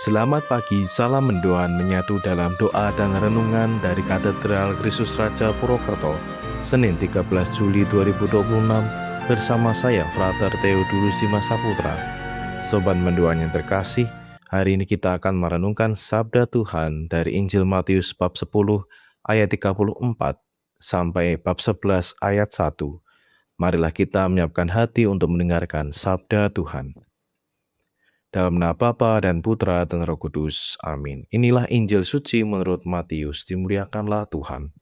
Selamat pagi, salam mendoan menyatu dalam doa dan renungan dari Katedral Kristus Raja Purwokerto, Senin 13 Juli 2026, bersama saya, Frater Theodulus Dimas Saputra. Sobat mendoan yang terkasih, hari ini kita akan merenungkan Sabda Tuhan dari Injil Matius bab 10 ayat 34 sampai bab 11 ayat 1. Marilah kita menyiapkan hati untuk mendengarkan Sabda Tuhan. Dalam nama Bapa dan Putra dan Roh Kudus. Amin. Inilah Injil suci menurut Matius. Dimuliakanlah Tuhan.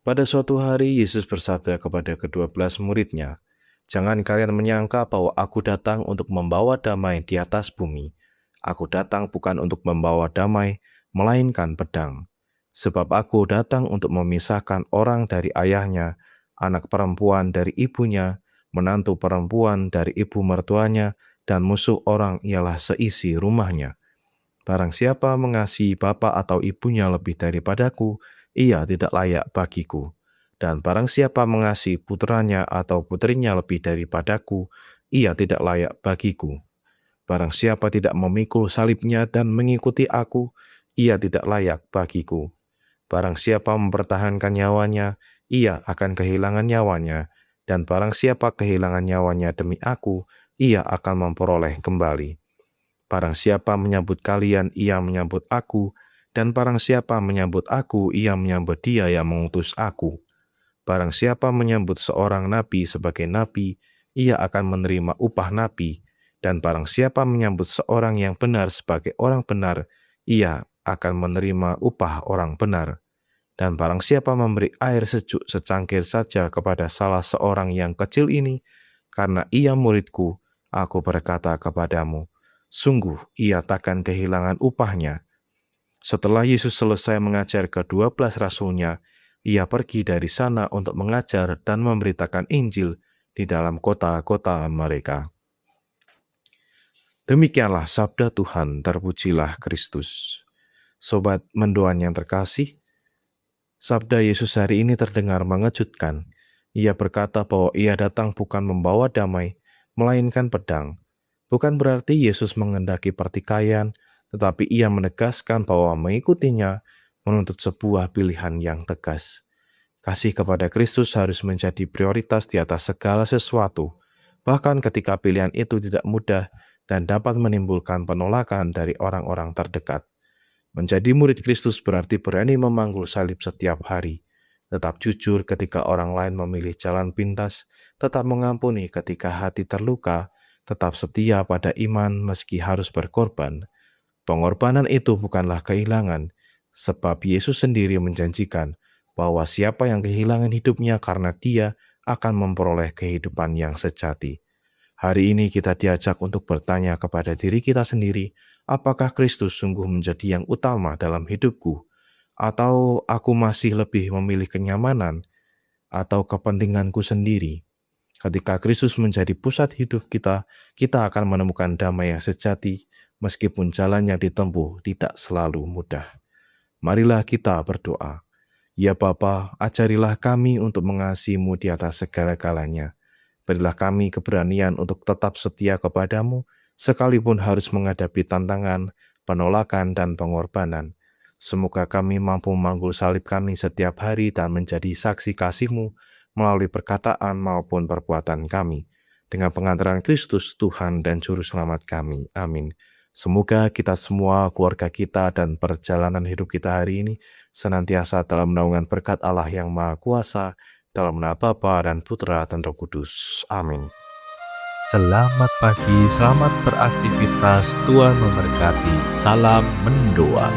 Pada suatu hari Yesus bersabda kepada ke-12 muridnya, "Jangan kalian menyangka bahwa aku datang untuk membawa damai di atas bumi. Aku datang bukan untuk membawa damai, melainkan pedang. Sebab aku datang untuk memisahkan orang dari ayahnya, anak perempuan dari ibunya, menantu perempuan dari ibu mertuanya, dan musuh orang ialah seisi rumahnya. Barang siapa mengasihi bapa atau ibunya lebih daripadaku, ia tidak layak bagiku. Dan barang siapa mengasihi putranya atau putrinya lebih daripadaku, ia tidak layak bagiku. Barang siapa tidak memikul salibnya dan mengikuti aku, ia tidak layak bagiku. Barang siapa mempertahankan nyawanya, ia akan kehilangan nyawanya. Dan barang siapa kehilangan nyawanya demi aku, ia akan memperoleh kembali. Barang siapa menyambut kalian, ia menyambut aku, dan barang siapa menyambut aku, ia menyambut dia yang mengutus aku. Barang siapa menyambut seorang nabi sebagai nabi, ia akan menerima upah nabi, dan barang siapa menyambut seorang yang benar sebagai orang benar, ia akan menerima upah orang benar. Dan barang siapa memberi air sejuk secangkir saja kepada salah seorang yang kecil ini, karena ia muridku, aku berkata kepadamu, sungguh ia takkan kehilangan upahnya." Setelah Yesus selesai mengajar ke-12 rasulnya, ia pergi dari sana untuk mengajar dan memberitakan Injil di dalam kota-kota mereka. Demikianlah sabda Tuhan, terpujilah Kristus. Sobat mendoan yang terkasih, sabda Yesus hari ini terdengar mengejutkan. Ia berkata bahwa ia datang bukan membawa damai, melainkan pedang. Bukan berarti Yesus mengendaki pertikaian, tetapi ia menegaskan bahwa mengikutinya menuntut sebuah pilihan yang tegas. Kasih kepada Kristus harus menjadi prioritas di atas segala sesuatu, bahkan ketika pilihan itu tidak mudah dan dapat menimbulkan penolakan dari orang-orang terdekat. Menjadi murid Kristus berarti berani memanggul salib setiap hari, tetap jujur ketika orang lain memilih jalan pintas, tetap mengampuni ketika hati terluka, tetap setia pada iman meski harus berkorban. Pengorbanan itu bukanlah kehilangan, sebab Yesus sendiri menjanjikan bahwa siapa yang kehilangan hidupnya karena Dia akan memperoleh kehidupan yang sejati. Hari ini kita diajak untuk bertanya kepada diri kita sendiri, apakah Kristus sungguh menjadi yang utama dalam hidupku? Atau aku masih lebih memilih kenyamanan atau kepentinganku sendiri? Ketika Kristus menjadi pusat hidup kita, kita akan menemukan damai yang sejati, meskipun jalan yang ditempuh tidak selalu mudah. Marilah kita berdoa. Ya Bapa, ajarilah kami untuk mengasihi-Mu di atas segala-galanya. Berilah kami keberanian untuk tetap setia kepadamu, sekalipun harus menghadapi tantangan, penolakan, dan pengorbanan. Semoga kami mampu memanggul salib kami setiap hari dan menjadi saksi kasih-Mu melalui perkataan maupun perbuatan kami. Dengan pengantaran Kristus, Tuhan dan Juru Selamat kami. Amin. Semoga kita semua, keluarga kita, dan perjalanan hidup kita hari ini senantiasa dalam naungan berkat Allah yang Maha Kuasa, dalam nama Bapa dan Putra dan Roh Kudus. Amin. Selamat pagi, selamat beraktivitas, Tuhan memberkati. Salam mendoa.